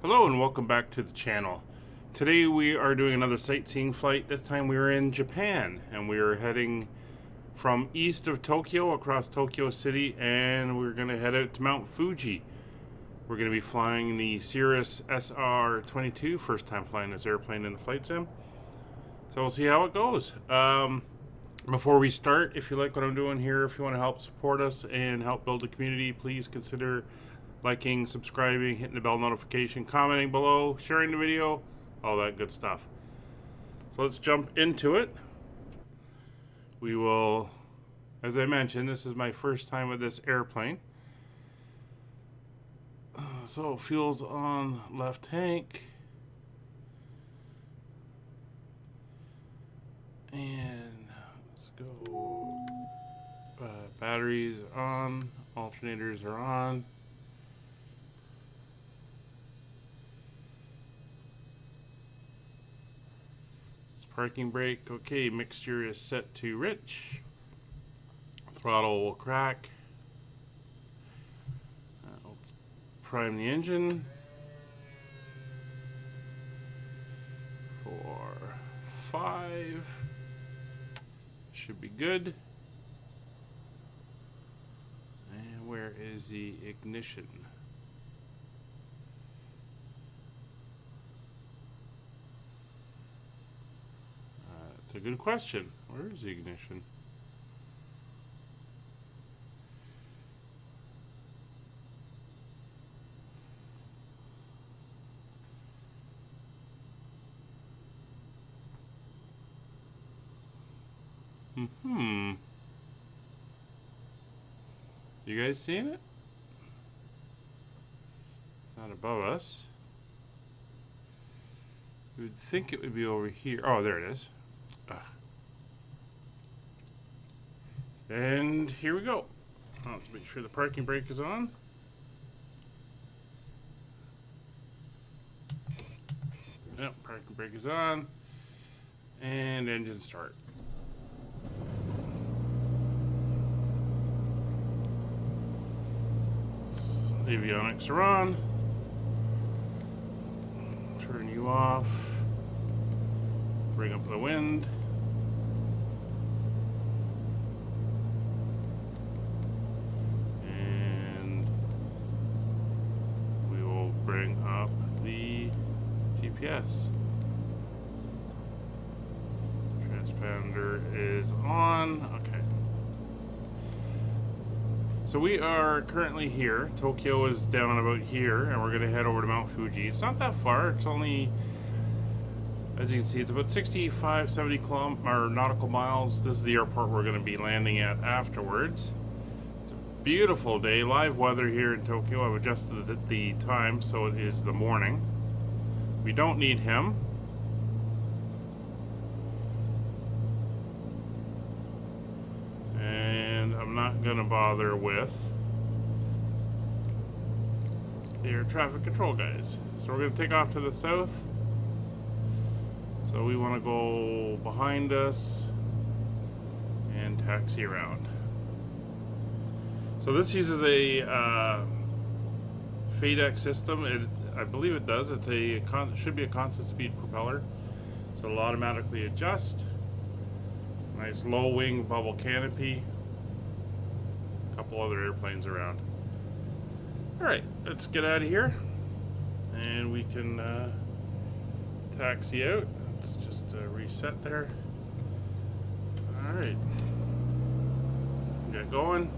Hello and welcome back to the channel. Today we are doing another sightseeing flight. This time we are in Japan and we are heading from east of Tokyo across Tokyo City, and we're going to head out to Mount Fuji. We're going to be flying the Cirrus SR-22, first time flying this airplane in the flight sim. So we'll see how it goes. Before we start, if you like what I'm doing here, if you want to help support us and help build the community, please consider liking, subscribing, hitting the bell notification, commenting below, sharing the video, all that good stuff. So let's jump into it. We will, as I mentioned, this is my first time with this airplane. So fuel's on left tank. And let's go. Batteries are on, alternators are on. Parking brake, okay, mixture is set to rich. Throttle will crack. Let's prime the engine. 4, 5. Should be good. And where is the ignition? That's a good question. Where is the ignition? You guys seeing it? Not above us. You would think it would be over here. Oh, there it is. And here we go. Let's make sure the parking brake is on. Yep, parking brake is on. And engine start. Avionics are on. Turn you off. Bring up the wind. Bring up the GPS. Transponder is on. Okay. So we are currently here. Tokyo is down about here, and we're going to head over to Mount Fuji. It's not that far. It's only, as you can see, it's about 65, 70 nautical miles. This is the airport we're going to be landing at afterwards. Beautiful day, live weather here in Tokyo. I've adjusted the time so it is the morning. We don't need him. And I'm not going to bother with the air traffic control guys. So we're going to take off to the south. So we want to go behind us and taxi around. So this uses a FADEC system. I believe it does. It should be a constant speed propeller, so it'll automatically adjust. Nice low wing bubble canopy. A couple other airplanes around. All right, let's get out of here, and we can taxi out. Let's just reset there. All right, get going.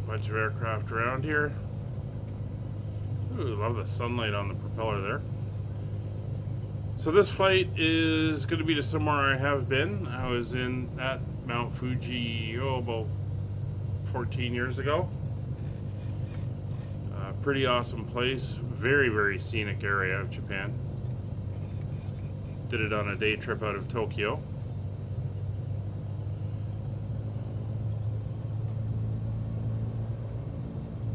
Bunch of aircraft around here. Ooh, love the sunlight on the propeller there. So this flight is going to be to somewhere I have been. I was at Mount Fuji about 14 years ago. Pretty awesome place. Very, very scenic area of Japan. Did it on a day trip out of Tokyo.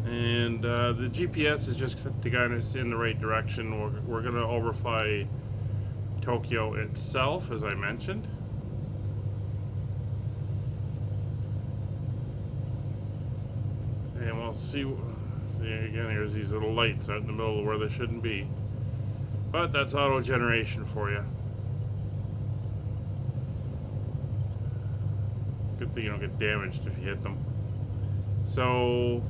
And the GPS is just to guide us in the right direction. We're going to overfly Tokyo itself, as I mentioned. And we'll see again, here's these little lights out in the middle of where they shouldn't be. But that's auto generation for you. Good thing you don't get damaged if you hit them. So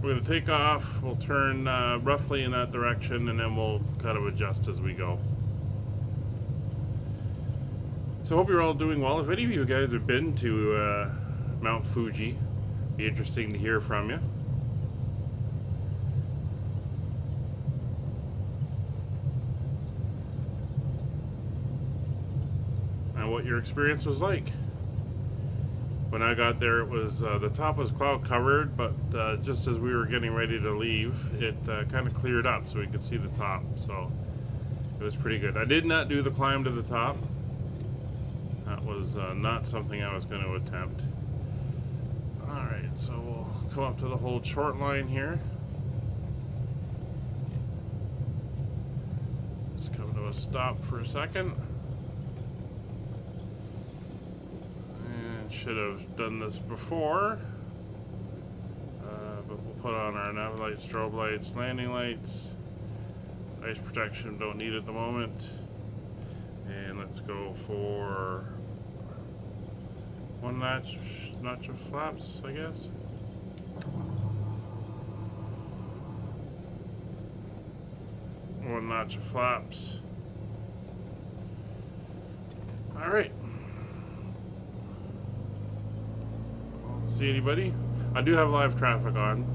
we're going to take off. We'll turn roughly in that direction, and then we'll kind of adjust as we go. So I hope you're all doing well. If any of you guys have been to Mount Fuji, it'd be interesting to hear from you. And what your experience was like. When I got there, it was the top was cloud covered, but just as we were getting ready to leave, it kind of cleared up so we could see the top. So it was pretty good. I did not do the climb to the top. That was not something I was going to attempt. Alright, so we'll come up to the hold short line here. Just come to a stop for a second. And should have done this before. But we'll put on our nav lights, strobe lights, landing lights. Ice protection, don't need at the moment. And let's go for one notch of flaps, I guess. One notch of flaps. All right. Don't see anybody. I do have live traffic on.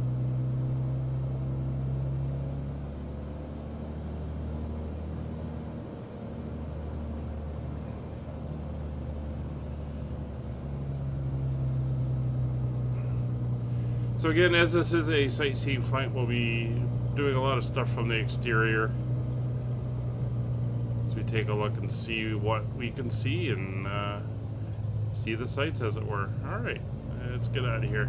So again, as this is a sightseeing flight, we'll be doing a lot of stuff from the exterior. So we take a look and see what we can see and see the sights, as it were. All right, let's get out of here.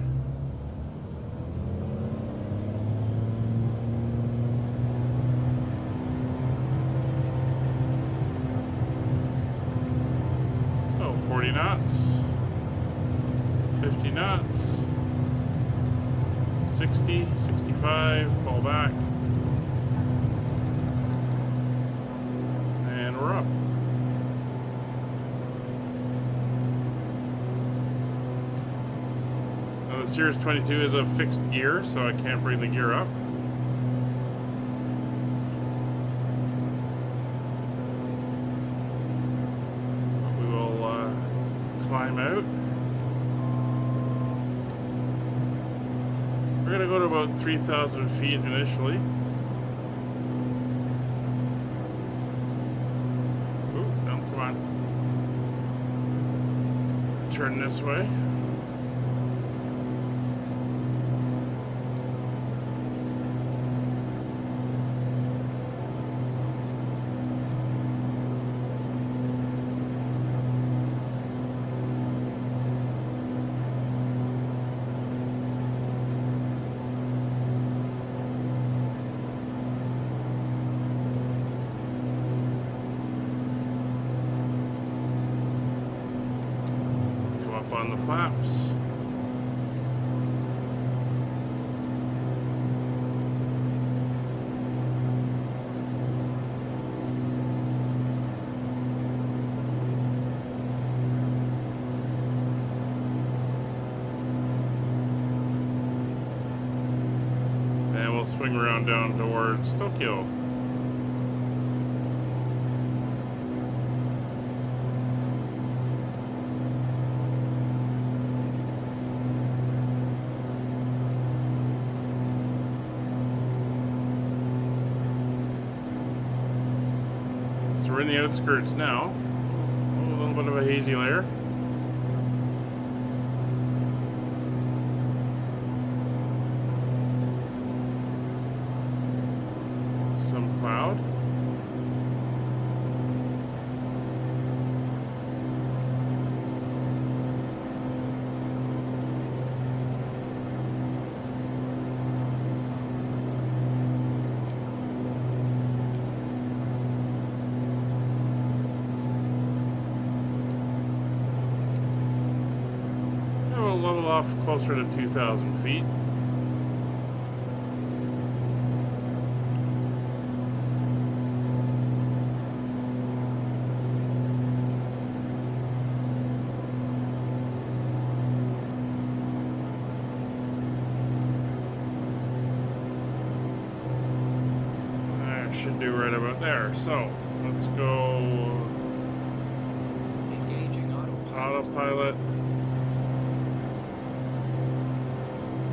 So 40 knots, 50 knots. 60, 65, pull back, and we're up. Now the Series 22 is a fixed gear, so I can't bring the gear up. We will climb out. We're going to go to about 3,000 feet initially. Ooh, no, come on. Turn this way. On the flaps. And we'll swing around down towards Tokyo. We're in the outskirts now. Oh, a little bit of a hazy layer. Some cloud. off closer to 2,000 feet. Should do right about there. So let's go engaging autopilot.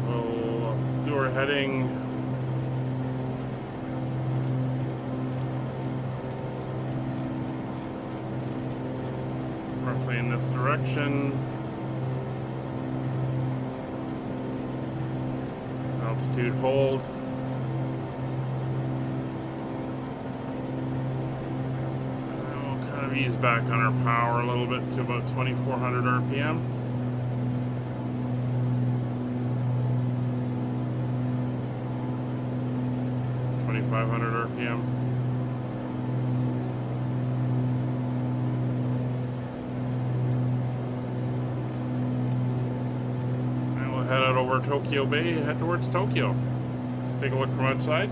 We'll do our heading roughly in this direction. Altitude hold. Ease back on our power a little bit to about 2,400 RPM. RPM. And we'll head out over Tokyo Bay and head towards Tokyo. Let's take a look from outside.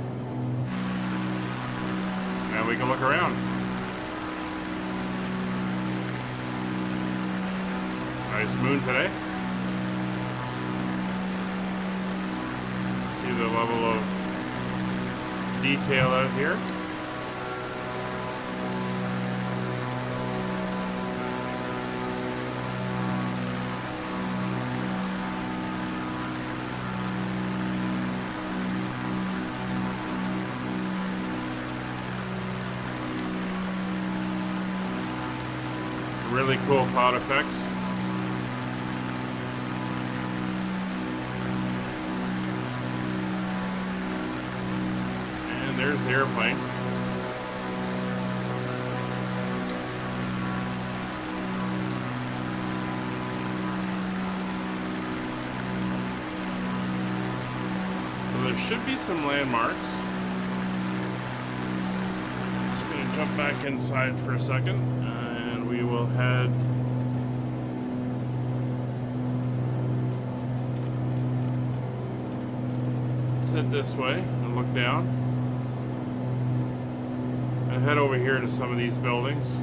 And we can look around. Nice moon today. See the level of detail out here. Really cool cloud effects. There's the airplane. So there should be some landmarks. Just going to jump back inside for a second, and we will head this way and look down. Head over here to some of these buildings.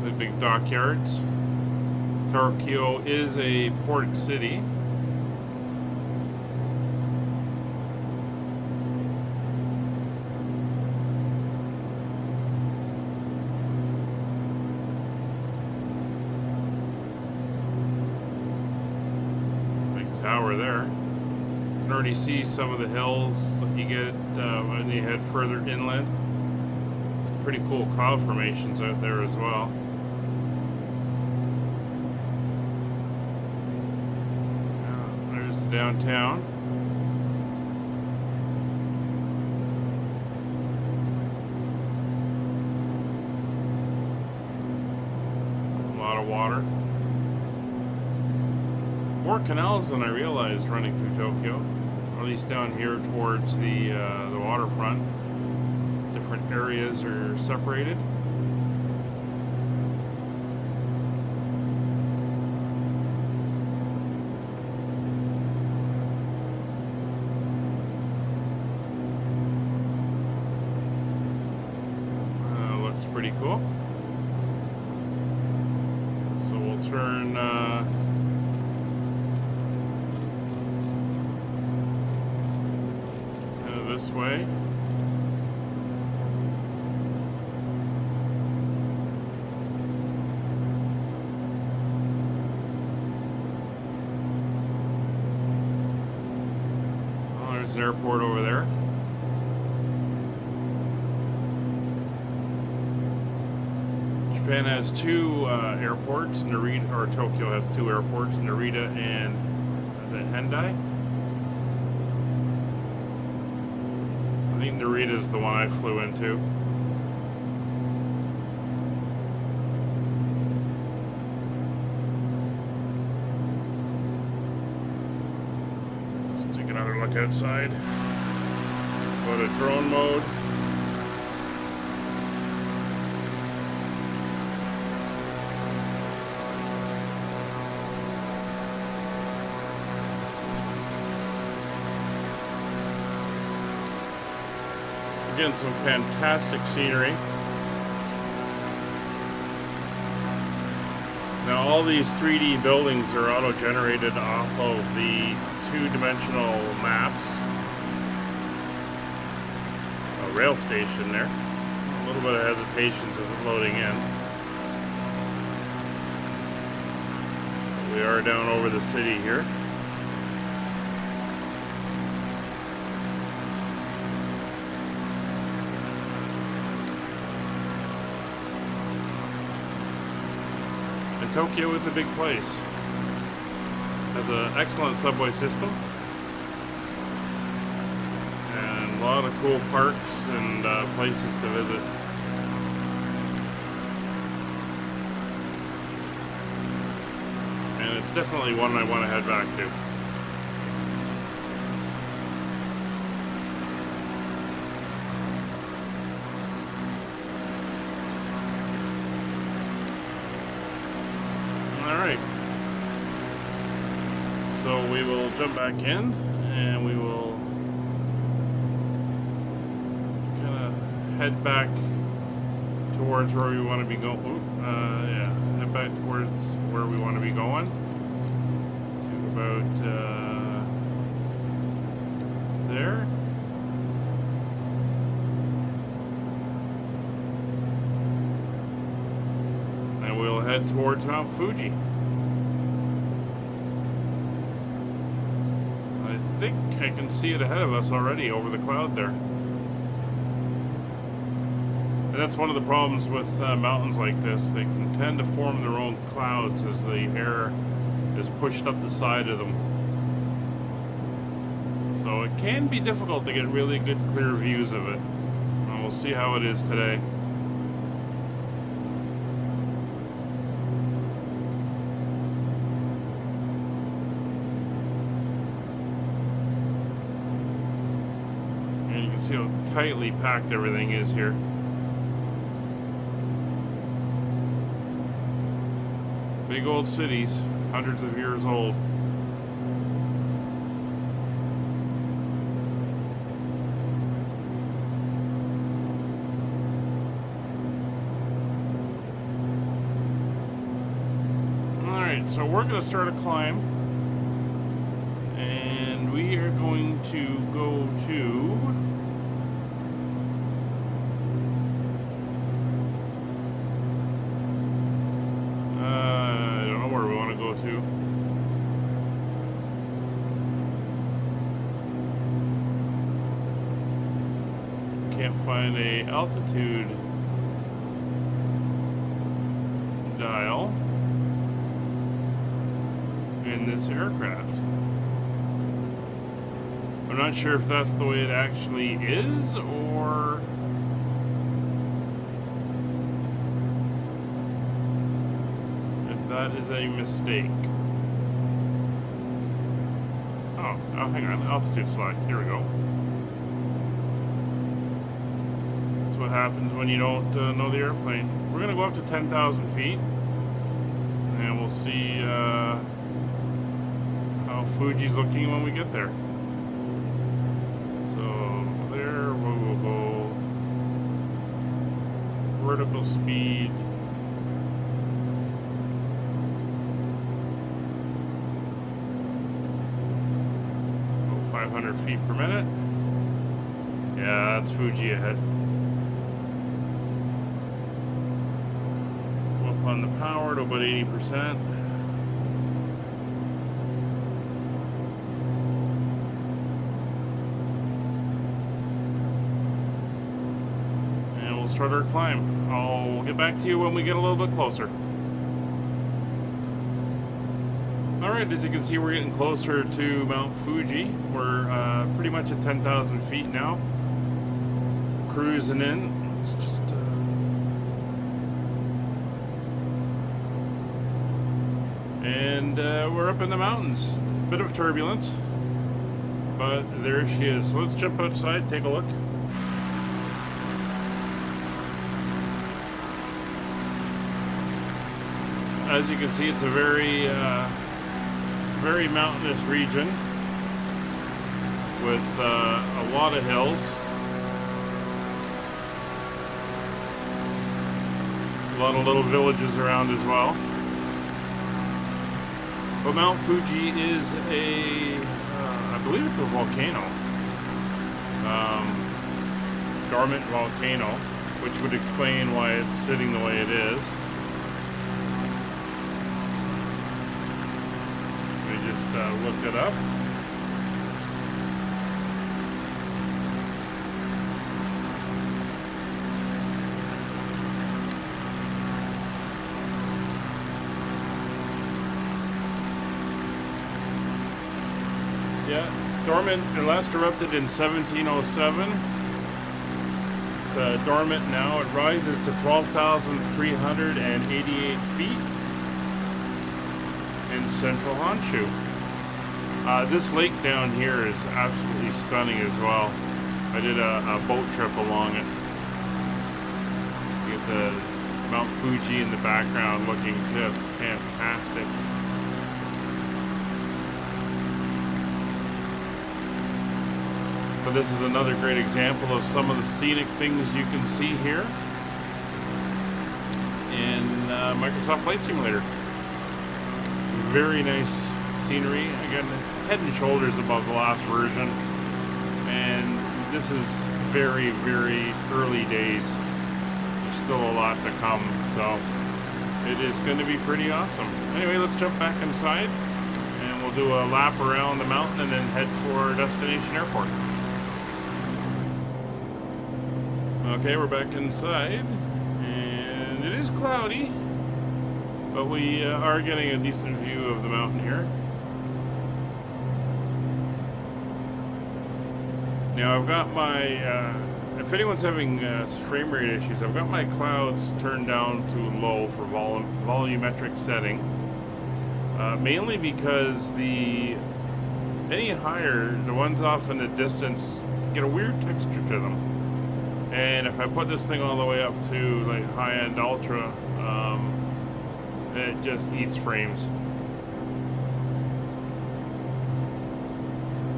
The big dockyards. Tokyo is a port city. Tower there. You can already see some of the hills that you get when you head further inland. Some pretty cool cloud formations out there as well. There's the downtown. A lot of water. More canals than I realized running through Tokyo, or at least down here towards the waterfront. Different areas are separated. Looks pretty cool. So we'll turn this way. Oh, there's an airport over there. Japan has two airports. Narita, or Tokyo has two airports, Narita and Hendai. I think Narita is the one I flew into. traffic outside. Go to drone mode. Again, some fantastic scenery. Now all these 3D buildings are auto-generated off of the two-dimensional maps. A rail station there. A little bit of hesitation as it's loading in. We are down over the city here. Tokyo is a big place. Has an excellent subway system and a lot of cool parks and places to visit. And it's definitely one I want to head back to. So we will jump back in and we will kind of head back towards where we want to be going. Yeah, head back towards where we want to be going. To about there. And we'll head towards Mount Fuji. I think I can see it ahead of us already over the cloud there. And that's one of the problems with mountains like this. They can tend to form their own clouds as the air is pushed up the side of them. So it can be difficult to get really good clear views of it. And we'll see how it is today. See how tightly packed everything is here. Big old cities, hundreds of years old. Alright, so we're going to start a climb. And we are going to go to... Can't find a altitude dial in this aircraft. I'm not sure if that's the way it actually is or if that is a mistake. Oh, hang on, altitude select, here we go. What happens when you don't know the airplane. We're going to go up to 10,000 feet and we'll see how Fuji's looking when we get there. So there we will go vertical speed. Go 500 feet per minute. Yeah, that's Fuji ahead. On the power to about 80%. And we'll start our climb. I'll get back to you when we get a little bit closer. Alright, as you can see, we're getting closer to Mount Fuji. We're pretty much at 10,000 feet now. Cruising in. It's just and we're up in the mountains. Bit of turbulence. But there she is. So let's jump outside, take a look. As you can see, it's a very mountainous region with a lot of hills. A lot of little villages around as well. But Mount Fuji is I believe it's a volcano. Dormant volcano, which would explain why it's sitting the way it is. We just looked it up. Yeah, dormant. It last erupted in 1707. It's dormant now. It rises to 12,388 feet in central Honshu. This lake down here is absolutely stunning as well. I did a boat trip along it. You get the Mount Fuji in the background looking just fantastic. But this is another great example of some of the scenic things you can see here in Microsoft Flight Simulator. Very nice scenery. Again, head and shoulders above the last version. And this is very, very early days. There's still a lot to come, so it is going to be pretty awesome. Anyway, let's jump back inside and we'll do a lap around the mountain and then head for our destination airport. Okay, we're back inside, and it is cloudy, but we are getting a decent view of the mountain here. Now I've got my, if anyone's having frame rate issues, I've got my clouds turned down to low for volumetric setting, mainly because any higher, the ones off in the distance get a weird texture to them. And if I put this thing all the way up to like high-end ultra, it just eats frames.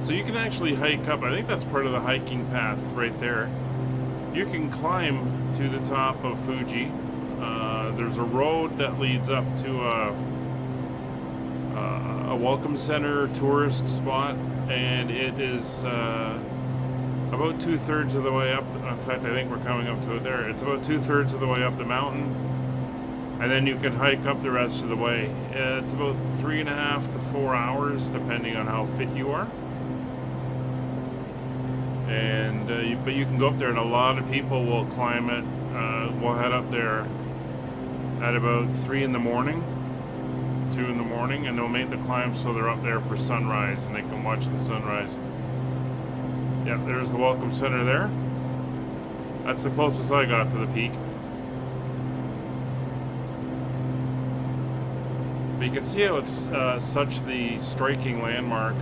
So you can actually hike up. I think that's part of the hiking path right there. You can climb to the top of Fuji. There's a road that leads up to a welcome center tourist spot, and it is about 2/3 of the way up. In fact, I think we're coming up to it there. It's about 2/3 of the way up the mountain, and then you can hike up the rest of the way. It's about 3.5 to 4 hours, depending on how fit you are. And but you can go up there, and a lot of people will climb it. We'll head up there at about 3 in the morning, 2 in the morning, and they'll make the climb so they're up there for sunrise, and they can watch the sunrise. Yep, there's the welcome center there. That's the closest I got to the peak. But you can see how it's such the striking landmark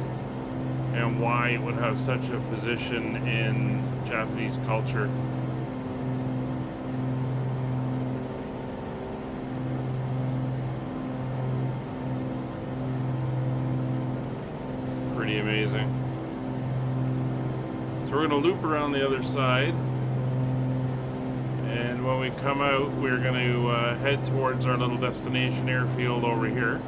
and why it would have such a position in Japanese culture. It's pretty amazing. So we're going to loop around the other side, and when we come out, we're going to head towards our little destination airfield over here.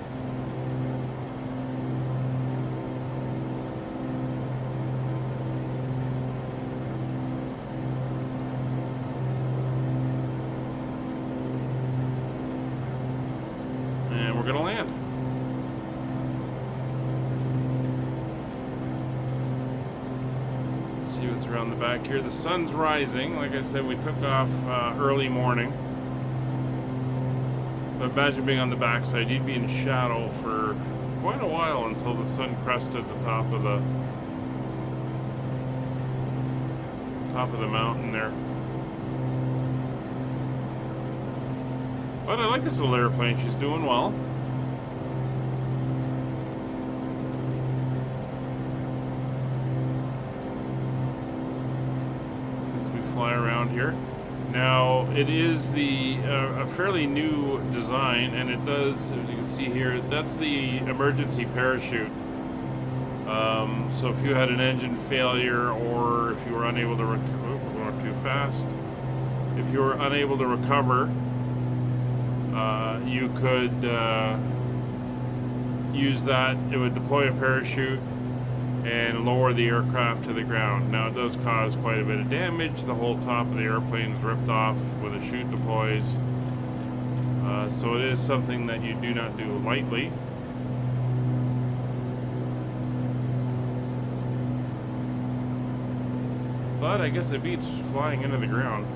And we're going to land. See what's around the back here. The sun's rising. Like I said, we took off early morning. But imagine being on the backside. You'd be in shadow for quite a while until the sun crested the top of the mountain there. But I like this little airplane. She's doing well. ground here. Now, it is a fairly new design, and it does, as you can see here, that's the emergency parachute. So if you had an engine failure, or if you were unable to recover, we're going too fast. If you were unable to recover, you could use that. It would deploy a parachute and lower the aircraft to the ground. Now, it does cause quite a bit of damage. The whole top of the airplane is ripped off when the chute deploys. So it is something that you do not do lightly. But I guess it beats flying into the ground.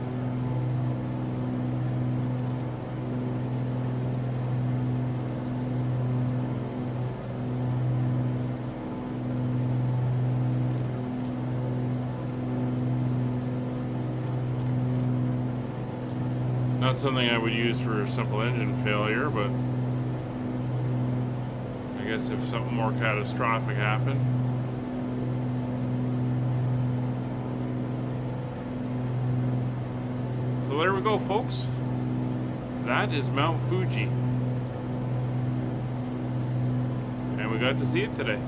Not something I would use for a simple engine failure, but I guess if something more catastrophic happened. So there we go, folks. That is Mount Fuji. And we got to see it today.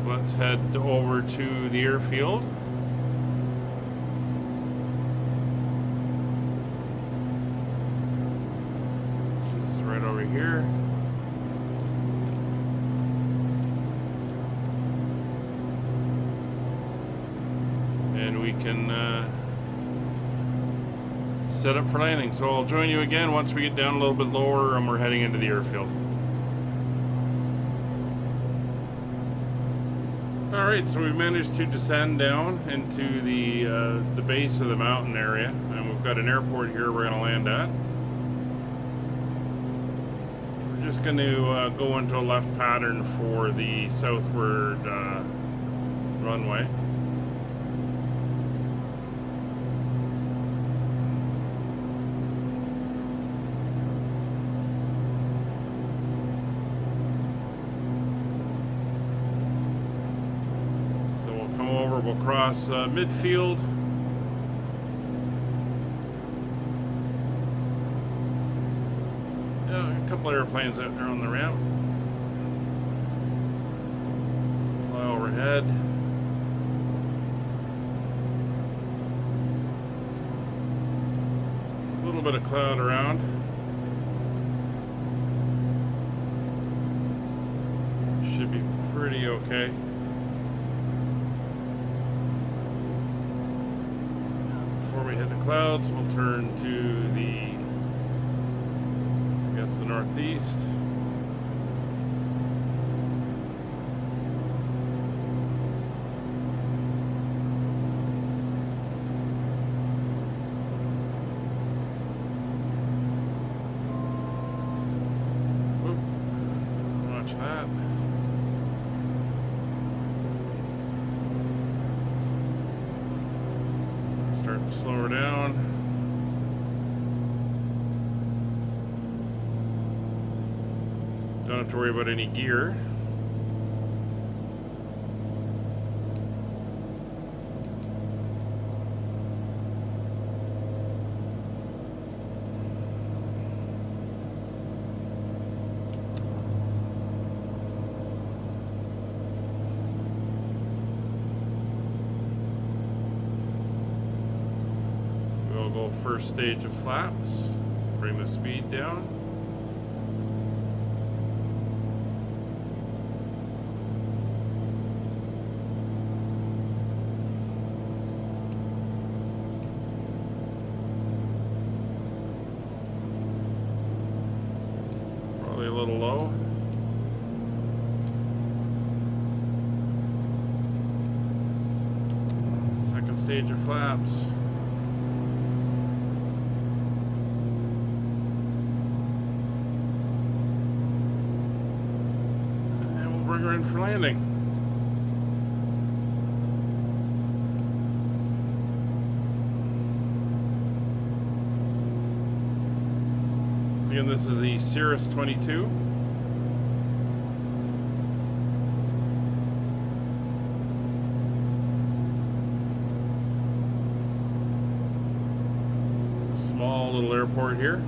Let's head over to the airfield. Which is right over here. And we can set up for landing. So I'll join you again once we get down a little bit lower and we're heading into the airfield. Alright, so we managed to descend down into the base of the mountain area, and we've got an airport here we're going to land at. We're just going to go into a left pattern for the southward runway. We'll cross midfield. A couple airplanes out there on the ramp. Fly overhead. A little bit of cloud around. Should be pretty okay. Before we hit the clouds, we'll turn to the northeast. Oop. Watch that. Start to slow her down. Don't have to worry about any gear. We'll go first stage of flaps, bring the speed down. Probably a little low. Second stage of flaps. Bring her in for landing. Again, this is the Cirrus 22. small little airport here.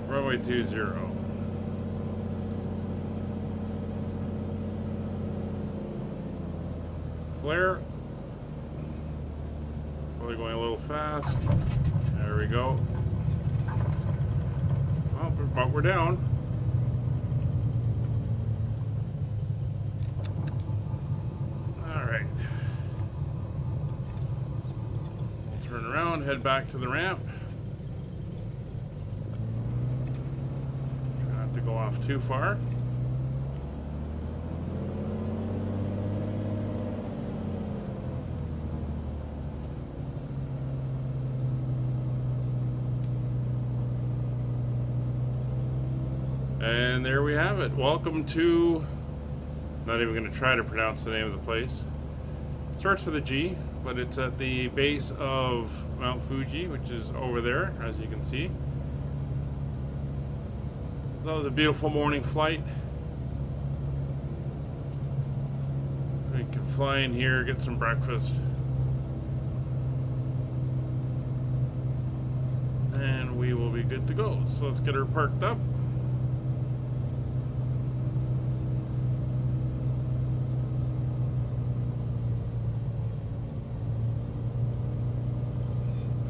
Runway 20. Flare. Probably going a little fast. There we go. Well, but we're down. Alright. We'll turn around, head back to the ramp. To go off too far. And there we have it. Welcome to, not even going to try to pronounce the name of the place. It starts with a G, but it's at the base of Mount Fuji, which is over there, as you can see. That was a beautiful morning flight. We can fly in here, get some breakfast. And we will be good to go. So let's get her parked up.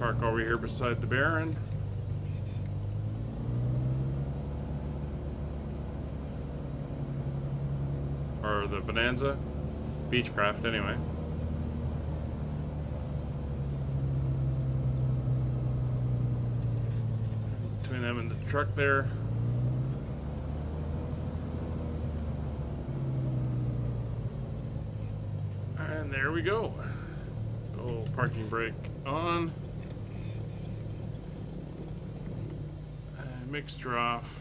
Park over here beside the Baron. Or the Bonanza Beechcraft, anyway. Between them and the truck there. And there we go. Go parking brake on. And mixture off.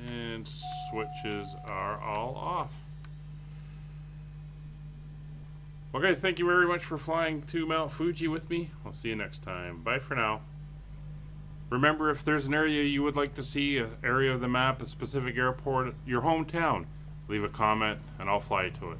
And switches are all off. Well guys, thank you very much for flying to Mount Fuji with me. I'll see you next time. Bye for now. Remember, if there's an area you would like to see, an area of the map, a specific airport, your hometown, leave a comment and I'll fly to it.